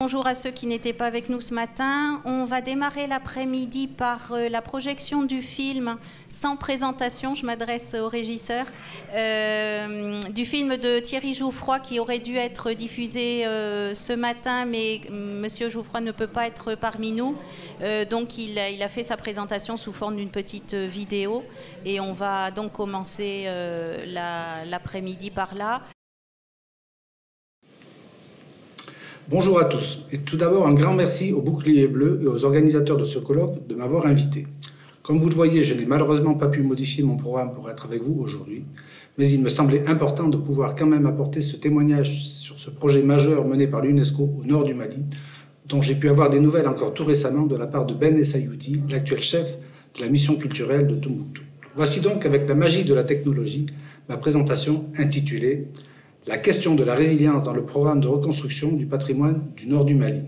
Bonjour à ceux qui n'étaient pas avec nous ce matin. On va démarrer l'après-midi par la projection du film sans présentation, je m'adresse au régisseur, du film de Thierry Jouffroy qui aurait dû être diffusé ce matin, mais Monsieur Jouffroy ne peut pas être parmi nous. Donc il a fait sa présentation sous forme d'une petite vidéo et on va donc commencer l'après-midi par là. Bonjour à tous, et tout d'abord un grand merci au Bouclier Bleu et aux organisateurs de ce colloque de m'avoir invité. Comme vous le voyez, je n'ai malheureusement pas pu modifier mon programme pour être avec vous aujourd'hui, mais il me semblait important de pouvoir quand même apporter ce témoignage sur ce projet majeur mené par l'UNESCO au nord du Mali, dont j'ai pu avoir des nouvelles encore tout récemment de la part de Ben Essayouti, l'actuel chef de la mission culturelle de Tombouctou. Voici donc, avec la magie de la technologie, ma présentation intitulée la question de la résilience dans le programme de reconstruction du patrimoine du nord du Mali.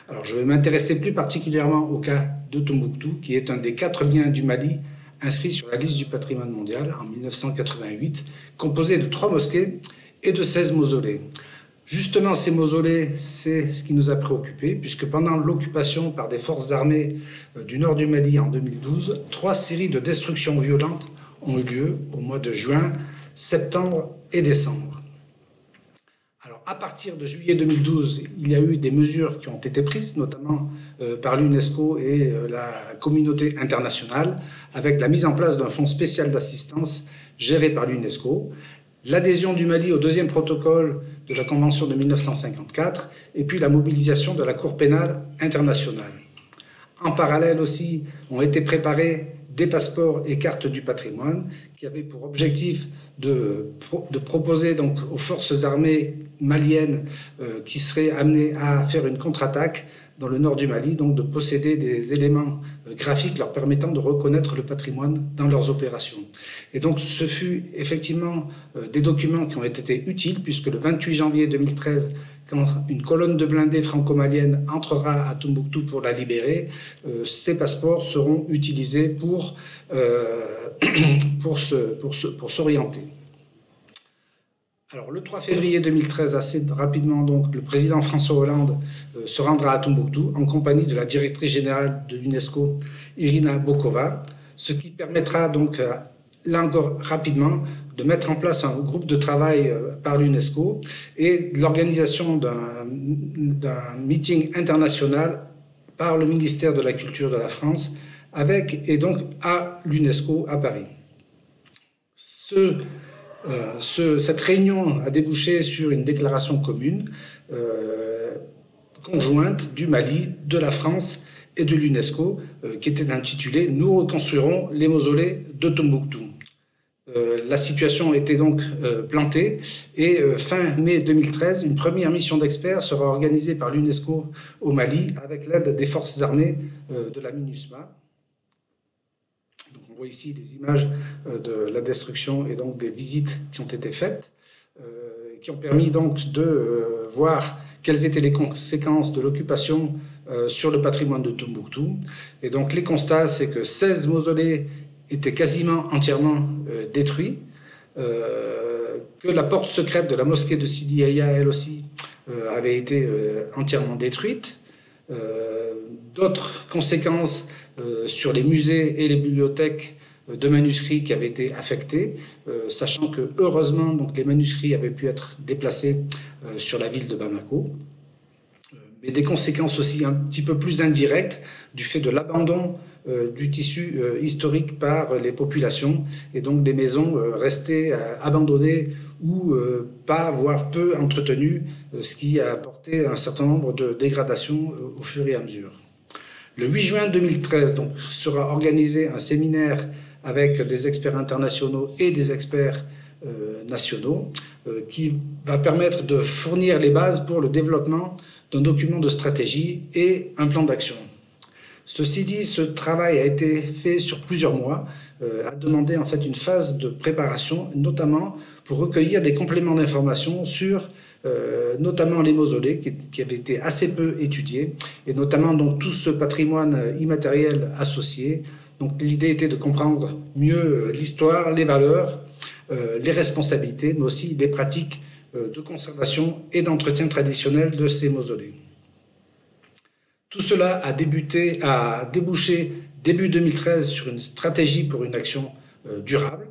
Alors, je vais m'intéresser plus particulièrement au cas de Tombouctou, qui est un des 4 biens du Mali inscrits sur la liste du patrimoine mondial en 1988, composé de 3 mosquées et de 16 mausolées. Justement, ces mausolées, c'est ce qui nous a préoccupés, puisque pendant l'occupation par des forces armées du nord du Mali en 2012, 3 séries de destructions violentes ont eu lieu au mois de juin, septembre et décembre. Alors, à partir de juillet 2012, il y a eu des mesures qui ont été prises, notamment par l'UNESCO et la communauté internationale, avec la mise en place d'un fonds spécial d'assistance géré par l'UNESCO, l'adhésion du Mali au 2e protocole de la Convention de 1954, et puis la mobilisation de la Cour pénale internationale. En parallèle aussi, ont été préparés des passeports et cartes du patrimoine qui avaient pour objectif de proposer donc aux forces armées maliennes qui seraient amenées à faire une contre-attaque dans le nord du Mali, donc de posséder des éléments graphiques leur permettant de reconnaître le patrimoine dans leurs opérations. Et donc ce fut effectivement des documents qui ont été utiles, puisque le 28 janvier 2013, quand une colonne de blindés franco-malienne entrera à Tombouctou pour la libérer, ces passeports seront utilisés pour s'orienter. Alors, le 3 février 2013, assez rapidement, donc, le président François Hollande se rendra à Tombouctou en compagnie de la directrice générale de l'UNESCO, Irina Bokova, ce qui permettra donc, là encore rapidement, de mettre en place un groupe de travail par l'UNESCO et l'organisation d'un meeting international par le ministère de la Culture de la France, avec et donc à l'UNESCO à Paris. Cette réunion a débouché sur une déclaration commune conjointe du Mali, de la France et de l'UNESCO qui était intitulée « Nous reconstruirons les mausolées de Tombouctou ». La situation était donc plantée et fin mai 2013, une première mission d'experts sera organisée par l'UNESCO au Mali avec l'aide des forces armées de la MINUSMA. On voit ici les images de la destruction et donc des visites qui ont été faites, qui ont permis donc de voir quelles étaient les conséquences de l'occupation sur le patrimoine de Tombouctou. Et donc les constats, c'est que 16 mausolées étaient quasiment entièrement détruits, que la porte secrète de la mosquée de Sidi Yahia, elle aussi, avait été entièrement détruite. D'autres conséquences sur les musées et les bibliothèques de manuscrits qui avaient été affectés, sachant que heureusement donc, les manuscrits avaient pu être déplacés sur la ville de Bamako, mais des conséquences aussi un petit peu plus indirectes du fait de l'abandon du tissu historique par les populations et donc des maisons restées abandonnées ou pas, voire peu entretenues, ce qui a apporté un certain nombre de dégradations au fur et à mesure. Le 8 juin 2013 donc, sera organisé un séminaire avec des experts internationaux et des experts nationaux qui va permettre de fournir les bases pour le développement d'un document de stratégie et un plan d'action. Ceci dit, ce travail a été fait sur plusieurs mois, a demandé en fait une phase de préparation, notamment pour recueillir des compléments d'informations sur notamment les mausolées qui avaient été assez peu étudiés, et notamment donc, tout ce patrimoine immatériel associé. Donc l'idée était de comprendre mieux l'histoire, les valeurs, les responsabilités, mais aussi les pratiques de conservation et d'entretien traditionnel de ces mausolées. Tout cela a débouché début 2013 sur une stratégie pour une action durable,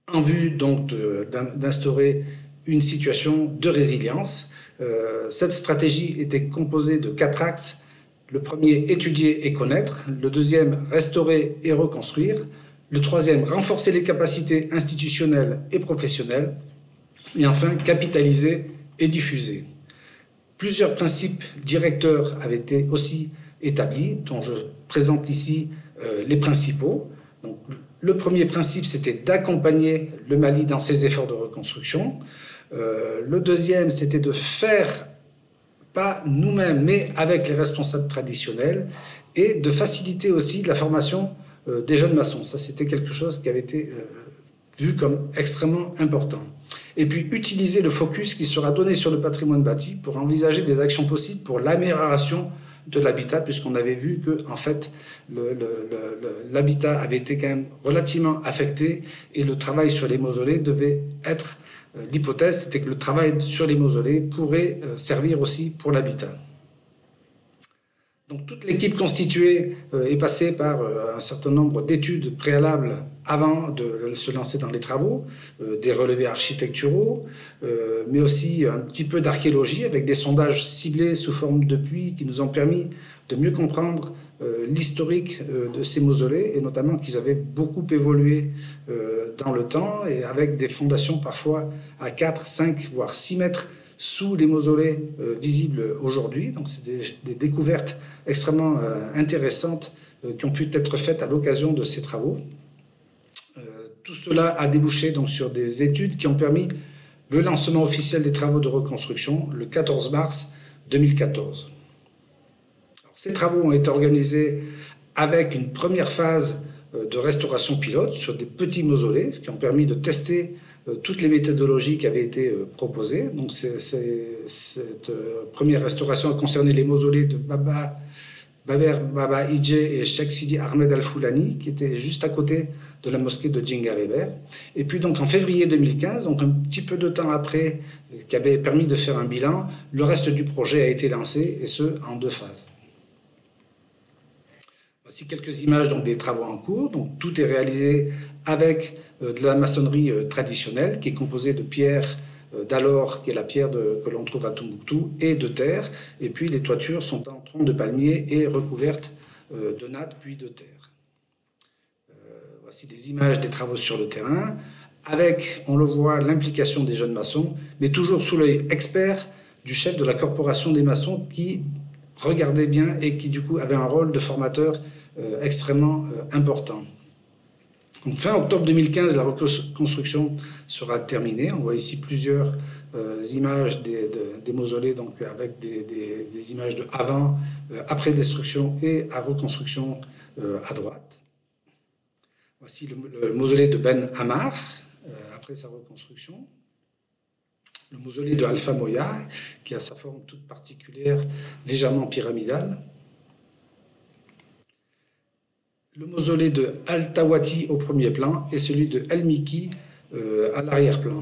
en vue donc d'instaurer une situation de résilience. Cette stratégie était composée de 4 axes. Le premier, étudier et connaître. Le deuxième, restaurer et reconstruire. Le troisième, renforcer les capacités institutionnelles et professionnelles. Et enfin, capitaliser et diffuser. Plusieurs principes directeurs avaient été aussi établis, dont je présente ici les principaux. Donc, le premier principe, c'était d'accompagner le Mali dans ses efforts de reconstruction. Le deuxième, c'était de faire, pas nous-mêmes, mais avec les responsables traditionnels, et de faciliter aussi la formation des jeunes maçons. Ça, c'était quelque chose qui avait été vu comme extrêmement important. Et puis, utiliser le focus qui sera donné sur le patrimoine bâti pour envisager des actions possibles pour l'amélioration de l'habitat, puisqu'on avait vu que, en fait, l'habitat avait été quand même relativement affecté et le travail sur les mausolées devait être, l'hypothèse, c'était que le travail sur les mausolées pourrait servir aussi pour l'habitat. Donc toute l'équipe constituée est passée par un certain nombre d'études préalables avant de se lancer dans les travaux, des relevés architecturaux, mais aussi un petit peu d'archéologie avec des sondages ciblés sous forme de puits qui nous ont permis de mieux comprendre l'historique de ces mausolées et notamment qu'ils avaient beaucoup évolué dans le temps et avec des fondations parfois à 4, 5, voire 6 mètres sous les mausolées visibles aujourd'hui. Donc c'est des découvertes extrêmement intéressantes qui ont pu être faites à l'occasion de ces travaux. Tout cela a débouché donc sur des études qui ont permis le lancement officiel des travaux de reconstruction le 14 mars 2014. Alors, ces travaux ont été organisés avec une première phase de restauration pilote sur des petits mausolées, ce qui ont permis de tester toutes les méthodologies qui avaient été proposées. Donc cette première restauration a concerné les mausolées de Baber Baba Idje et Cheikh Sidi Ahmed Al-Foulani, qui étaient juste à côté de la mosquée de Djingareber. Et puis donc en février 2015, donc un petit peu de temps après, qui avait permis de faire un bilan, le reste du projet a été lancé, et ce, en 2 phases. Voici quelques images donc, des travaux en cours. Donc, tout est réalisé avec de la maçonnerie traditionnelle qui est composée de pierres d'alors, qui est la pierre que l'on trouve à Tombouctou, et de terre. Et puis les toitures sont en troncs de palmier et recouvertes de nattes puis de terre. Voici des images des travaux sur le terrain, avec, on le voit, l'implication des jeunes maçons, mais toujours sous l'œil expert du chef de la corporation des maçons qui regardait bien et qui du coup avait un rôle de formateur extrêmement important. Donc, fin octobre 2015, la reconstruction sera terminée. On voit ici plusieurs images des mausolées, donc avec des images de avant, après destruction et à reconstruction à droite. Voici le mausolée de Ben Ammar, après sa reconstruction. Le mausolée de Alpha Moya, qui a sa forme toute particulière, légèrement pyramidale. Le mausolée de Al-Tawati au premier plan et celui de El-Miki à l'arrière-plan.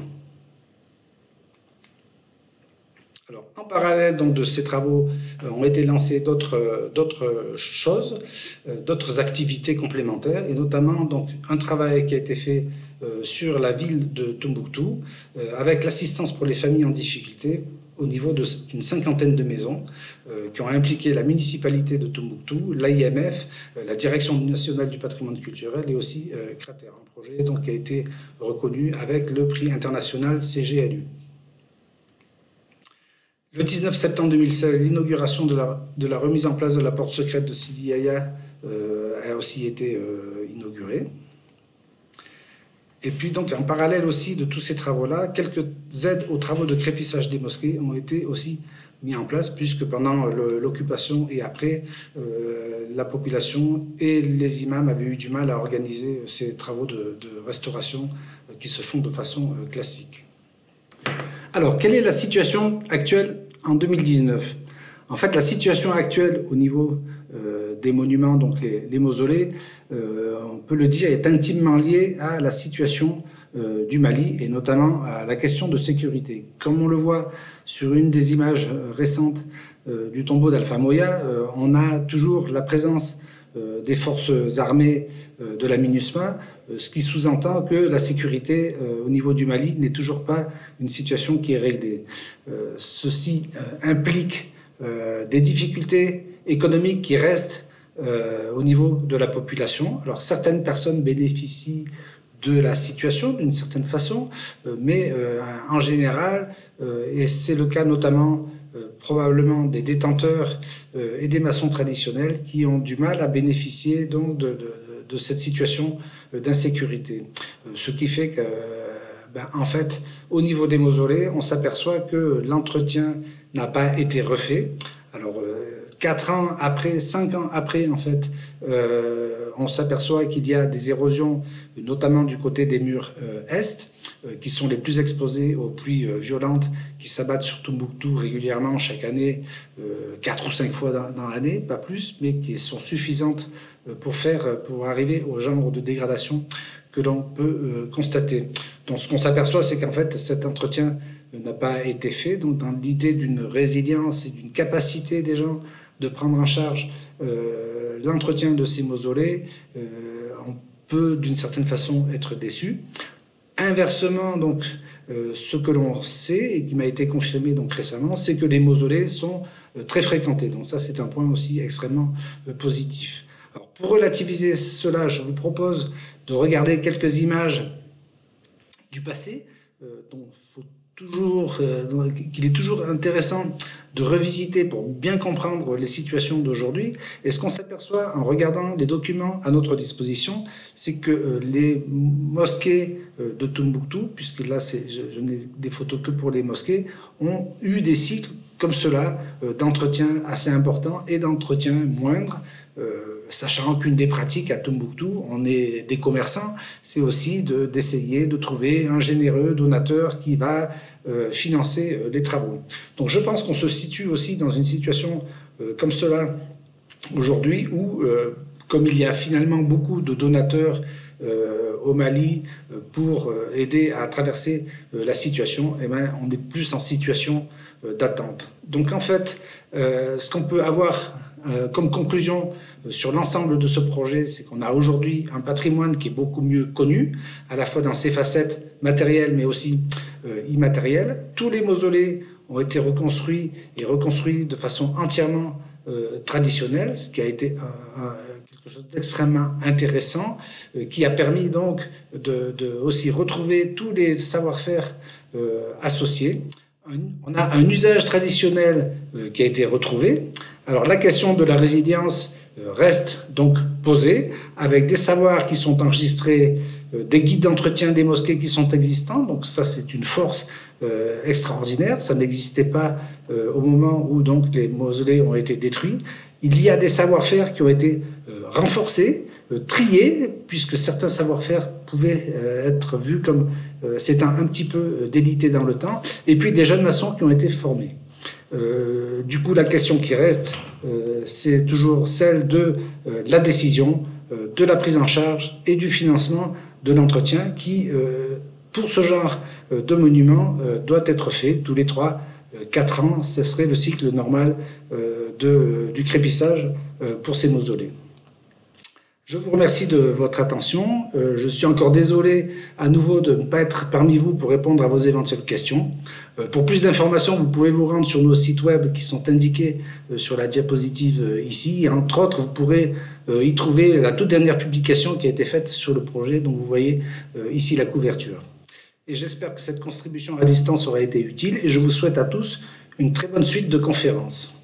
Alors, en parallèle donc, de ces travaux, ont été lancées d'autres choses, d'autres activités complémentaires, et notamment donc, un travail qui a été fait sur la ville de Tombouctou, avec l'assistance pour les familles en difficulté, au niveau d'une 50aine de maisons qui ont impliqué la municipalité de Tombouctou, l'AIMF, la Direction nationale du patrimoine culturel et aussi Cratère, un projet donc, qui a été reconnu avec le prix international CGLU. Le 19 septembre 2016, l'inauguration de la remise en place de la porte secrète de Sidi Yahya a aussi été inaugurée. Et puis donc en parallèle aussi de tous ces travaux-là, quelques aides aux travaux de crépissage des mosquées ont été aussi mis en place, puisque pendant l'occupation et après, la population et les imams avaient eu du mal à organiser ces travaux de restauration qui se font de façon classique. Alors, quelle est la situation actuelle en 2019 ? En fait, la situation actuelle au niveau des monuments, donc les mausolées, on peut le dire, est intimement liée à la situation du Mali et notamment à la question de sécurité. Comme on le voit sur une des images récentes du tombeau d'Alpha Moya, on a toujours la présence des forces armées de la MINUSMA, ce qui sous-entend que la sécurité au niveau du Mali n'est toujours pas une situation qui est réglée. Ceci implique des difficultés économiques qui restent au niveau de la population. Alors certaines personnes bénéficient de la situation d'une certaine façon, mais en général, et c'est le cas notamment probablement des détenteurs et des maçons traditionnels qui ont du mal à bénéficier donc de cette situation d'insécurité. Ce qui fait que, en fait, au niveau des mausolées, on s'aperçoit que l'entretien n'a pas été refait. Alors, 4 ans après, 5 ans après, en fait, on s'aperçoit qu'il y a des érosions, notamment du côté des murs est, qui sont les plus exposés aux pluies violentes qui s'abattent sur Tombouctou régulièrement chaque année, 4 ou 5 fois dans l'année, pas plus, mais qui sont suffisantes pour arriver au genre de dégradation que l'on peut constater. Donc ce qu'on s'aperçoit, c'est qu'en fait, cet entretien n'a pas été fait. Donc dans l'idée d'une résilience et d'une capacité des gens de prendre en charge l'entretien de ces mausolées, on peut d'une certaine façon être déçu. Inversement, donc, ce que l'on sait et qui m'a été confirmé donc récemment, c'est que les mausolées sont très fréquentés. Donc ça, c'est un point aussi extrêmement positif. Alors, pour relativiser cela, je vous propose de regarder quelques images du passé, dont qu'il est toujours intéressant de revisiter pour bien comprendre les situations d'aujourd'hui. Et ce qu'on s'aperçoit en regardant les documents à notre disposition, c'est que les mosquées de Tombouctou, puisque là je n'ai des photos que pour les mosquées, ont eu des cycles comme cela d'entretien assez important et d'entretien moindre, sachant qu'une des pratiques à Tombouctou, on est des commerçants, c'est aussi d'essayer de trouver un généreux donateur qui va financer les travaux. Donc je pense qu'on se situe aussi dans une situation comme cela aujourd'hui où, comme il y a finalement beaucoup de donateurs au Mali pour aider à traverser la situation, eh bien, on est plus en situation d'attente. Donc en fait, ce qu'on peut avoir comme conclusion sur l'ensemble de ce projet, c'est qu'on a aujourd'hui un patrimoine qui est beaucoup mieux connu, à la fois dans ses facettes matérielles mais aussi immatérielles. Tous les mausolées ont été reconstruits de façon entièrement traditionnelle, ce qui a été quelque chose d'extrêmement intéressant, qui a permis donc de aussi retrouver tous les savoir-faire associés. On a un usage traditionnel qui a été retrouvé. Alors la question de la résilience reste donc posée, avec des savoirs qui sont enregistrés, des guides d'entretien des mosquées qui sont existants. Donc ça, c'est une force extraordinaire. Ça n'existait pas au moment où donc les mausolées ont été détruits. Il y a des savoir-faire qui ont été renforcés, triés, puisque certains savoir-faire pouvaient être vus comme s'étant un petit peu délités dans le temps, et puis des jeunes maçons qui ont été formés. Du coup, la question qui reste, c'est toujours celle de la décision, de la prise en charge et du financement de l'entretien qui, pour ce genre de monument, doit être fait tous les 3-4 ans. Ce serait le cycle normal du crépissage pour ces mausolées. Je vous remercie de votre attention. Je suis encore désolé à nouveau de ne pas être parmi vous pour répondre à vos éventuelles questions. Pour plus d'informations, vous pouvez vous rendre sur nos sites web qui sont indiqués sur la diapositive ici. Et entre autres, vous pourrez y trouver la toute dernière publication qui a été faite sur le projet, dont vous voyez ici la couverture. Et j'espère que cette contribution à distance aura été utile et je vous souhaite à tous une très bonne suite de conférences.